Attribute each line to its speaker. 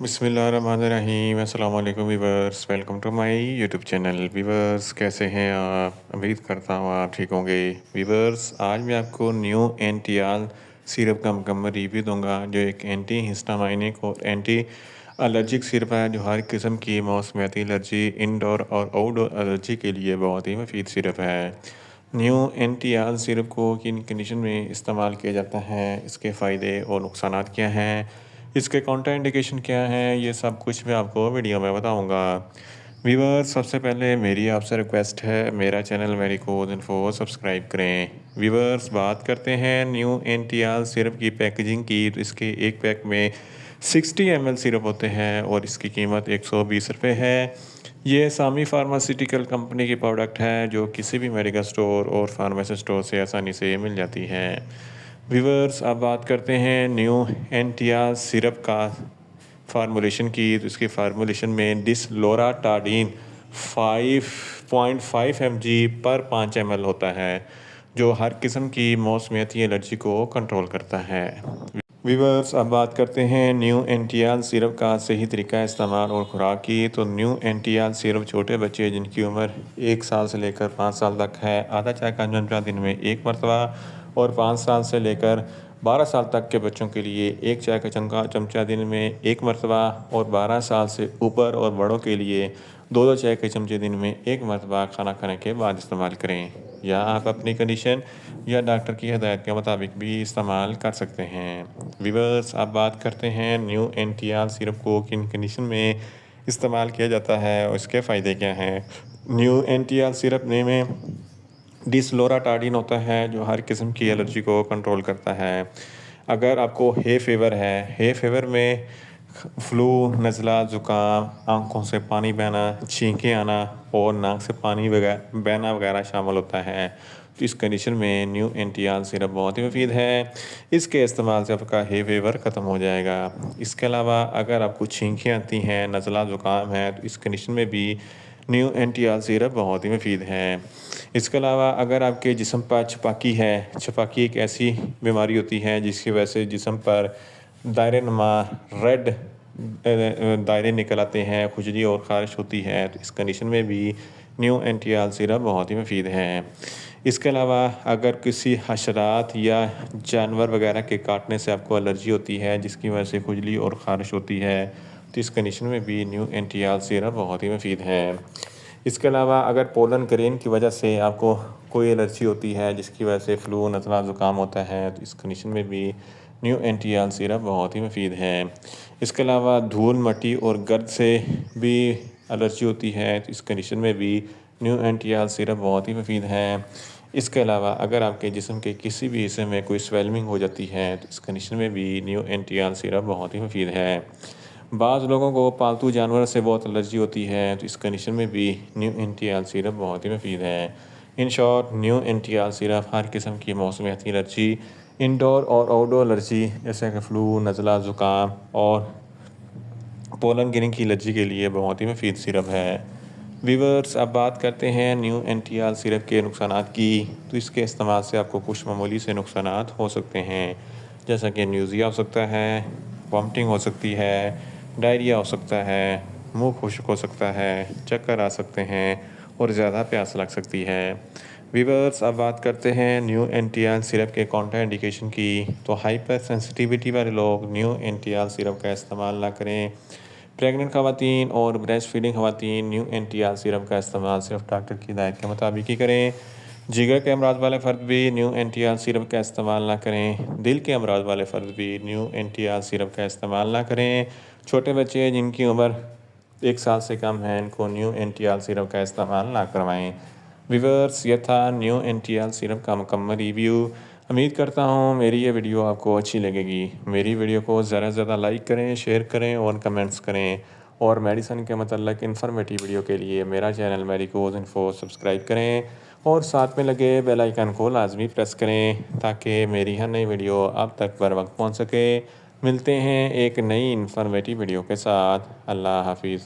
Speaker 1: बिस्मिल्लाहिर्रहमानिर्रहीम। अस्सलाम वालेकुम viewers, welcome to my YouTube channel. Viewers कैसे हैं आप? उम्मीद करता हूँ आप ठीक होंगे। वीवर्स आज मैं आपको न्यू एंटियाल सिरप का मुकम्मल रिव्यू दूंगा, जो एक एंटी हिस्टामाइनिक और एंटी एलर्जिक सिरप है, जो हर किस्म की मौसमियाती एलर्जी, इंडोर और आउटडोर एलर्जी के लिए बहुत ही मुफीद सिरप है। न्यू एंटियाल सिरप को किन कंडीशन में इस्तेमाल किया जाता है, इसके फ़ायदे और नुकसानात क्या हैं, इसके काउंटर इंडिकेशन क्या हैं, ये सब कुछ मैं आपको वीडियो में बताऊंगा। व्यूवर्स सबसे पहले मेरी आपसे रिक्वेस्ट है, मेरा चैनल मेडिकोज इन्फो सब्सक्राइब करें। व्यूवर्स बात करते हैं न्यू एंटियाल सिरप की पैकेजिंग की, तो इसके एक पैक में 60 ml सिरप होते हैं और इसकी कीमत 120 रुपये है। ये सामी फार्मास्यूटिकल कंपनी की प्रोडक्ट है, जो किसी भी मेडिकल स्टोर और फार्मेसी स्टोर से आसानी से मिल जाती है। व्यूवर्स अब बात करते हैं न्यू एंटियाल सिरप का फार्मूलेशन की, तो इसकी फार्मूलेशन में डिसलोराटाडीन 5.5 mg पर 5 ml होता है, जो हर किस्म की मौसमियाती एलर्जी को कंट्रोल करता है। व्यूवर्स अब बात करते हैं न्यू एंटियाल सिरप का सही तरीका इस्तेमाल और खुराक की। तो न्यू एंटियाल सिरप छोटे बच्चे जिनकी उम्र 1 साल से लेकर 5 साल तक है, आधा चाय का चमचा दिन में एक मरतबा, और 5 साल से लेकर 12 साल तक के बच्चों के लिए एक चाय का चमचा दिन में एक मरतबा, और 12 साल से ऊपर और बड़ों के लिए दो दो चाय के चमचे दिन में एक मरतबा खाना खाने के बाद इस्तेमाल करें, या आप अपनी कंडीशन या डॉक्टर की हिदायत के मुताबिक भी इस्तेमाल कर सकते हैं। व्यूअर्स अब बात करते हैं न्यू एंटियाल सिरप को किन कंडीशन में इस्तेमाल किया जाता है और इसके फ़ायदे क्या हैं। न्यू एंटियाल सिरप में डिसलोराटाडीन होता है, जो हर किस्म की एलर्जी को कंट्रोल करता है। अगर आपको हे फेवर है, हे फेवर में फ्लू, नज़ला, ज़ुकाम, आँखों से पानी बहना, छींकें आना और नाक से पानी बहना वगैरह शामिल होता है, तो इस कंडीशन में न्यू एंटियाल सिरप बहुत ही मुफीद है। इसके इस्तेमाल से आपका हे फेवर ख़त्म हो जाएगा। इसके अलावा अगर आपको छींकें आती हैं, नज़ला ज़ुकाम है, तो इस कंडीशन में भी न्यू एंटियाल सिरप बहुत ही मुफीद है। इसके अलावा अगर आपके जिस्म पर छपाकी है, छपाकी एक ऐसी बीमारी होती है जिसकी वजह से जिस्म पर दायरे नुमा रेड दायरे निकल आते हैं, खुजली और ख़ारिश होती है, तो इस कंडीशन में भी न्यू एंटियाल सिरप बहुत ही मुफीद है। इसके अलावा अगर किसी हशरात या जानवर वगैरह के काटने से आपको एलर्जी होती है, जिसकी वजह से खुजली और ख़ारिश होती है, तो इस कंडीशन में भी न्यू एंटियाल सिरप बहुत ही मुफीद है। इसके अलावा अगर पोलन ग्रेन की वजह से आपको कोई एलर्जी होती है, जिसकी वजह से फ्लू, नज़ला, ज़ुकाम होता है, तो इस कंडीशन में भी न्यू एंटियाल सिरप बहुत ही मुफीद है। इसके अलावा धूल, मट्टी और गर्द से भी एलर्जी होती है, तो इस कंडीशन में भी न्यू एंटियाल सिरप बहुत ही मुफीद है। इसके अलावा अगर आपके जिस्म के किसी भी हिस्से में कोई स्वेलिंग हो जाती है, तो इस कंडीशन में भी न्यू एंटियाल सिरप बहुत ही मुफीद है। बाज़ लोगों को पालतू जानवर से बहुत एलर्जी होती है, तो इस कंडीशन में भी न्यू एंटियाल सिरप बहुत ही मुफीद है। इन शॉर्ट न्यू एंटियाल सिरप हर किस्म की मौसमियाती एलर्जी, इंडोर और आउटडोर एलर्जी जैसे कि फ़्लू, नज़ला, ज़ुकाम और पोलन गिनी की एलर्जी के लिए बहुत ही मुफीद सिरप है। व्यूअर्स अब बात करते हैं न्यू एंटियाल सिरप के नुकसानात की। तो इसके इस्तेमाल से आपको कुछ मामूली से नुकसानात हो सकते हैं, जैसा कि न्यूज़िया हो सकता है, वॉमिटिंग हो सकती है, डायरिया हो सकता है, मुंह खुश्क हो सकता है, चक्कर आ सकते हैं और ज़्यादा प्यास लग सकती है। व्यूअर्स अब बात करते हैं न्यू एंटियाल सिरप के काउंटर इंडिकेशन की। तो हाइपर सेंसिटिविटी वाले लोग न्यू एंटियाल सिरप का इस्तेमाल ना करें। प्रेग्नेंट ख़वातीन और ब्रेस्ट फीडिंग ख़वातीन न्यू एंटियाल सिरप का इस्तेमाल सिर्फ डॉक्टर की हिदायत के मुताबिक ही करें। जिगर के अमराज वाले फ़र्द भी न्यू एंटियाल सिरप का इस्तेमाल ना करें। दिल के अमराज वाले फ़र्द भी न्यू एंटियाल सिरप का इस्तेमाल ना करें। छोटे बच्चे जिनकी उम्र 1 साल से कम है, इनको न्यू एंटियाल सिरप का इस्तेमाल ना करवाएं। व्यूअर्स ये था न्यू एंटियाल सिरप का मुकम्मल रिव्यू। उम्मीद करता हूँ मेरी ये वीडियो आपको अच्छी लगेगी। मेरी वीडियो को ज़्यादा से ज़्यादा लाइक करें, शेयर करें और कमेंट्स करें, और मेडिसिन के मतलब इन्फॉर्मेटिव वीडियो के लिए मेरा चैनल मेडिकोज इन्फो सब्सक्राइब करें, और साथ में लगे बेल आइकन को लाजमी प्रेस करें, ताकि मेरी हर नई वीडियो आप तक बर वक्त पहुँच सके। मिलते हैं एक नई इन्फॉर्मेटिव वीडियो के साथ। अल्लाह हाफिज़।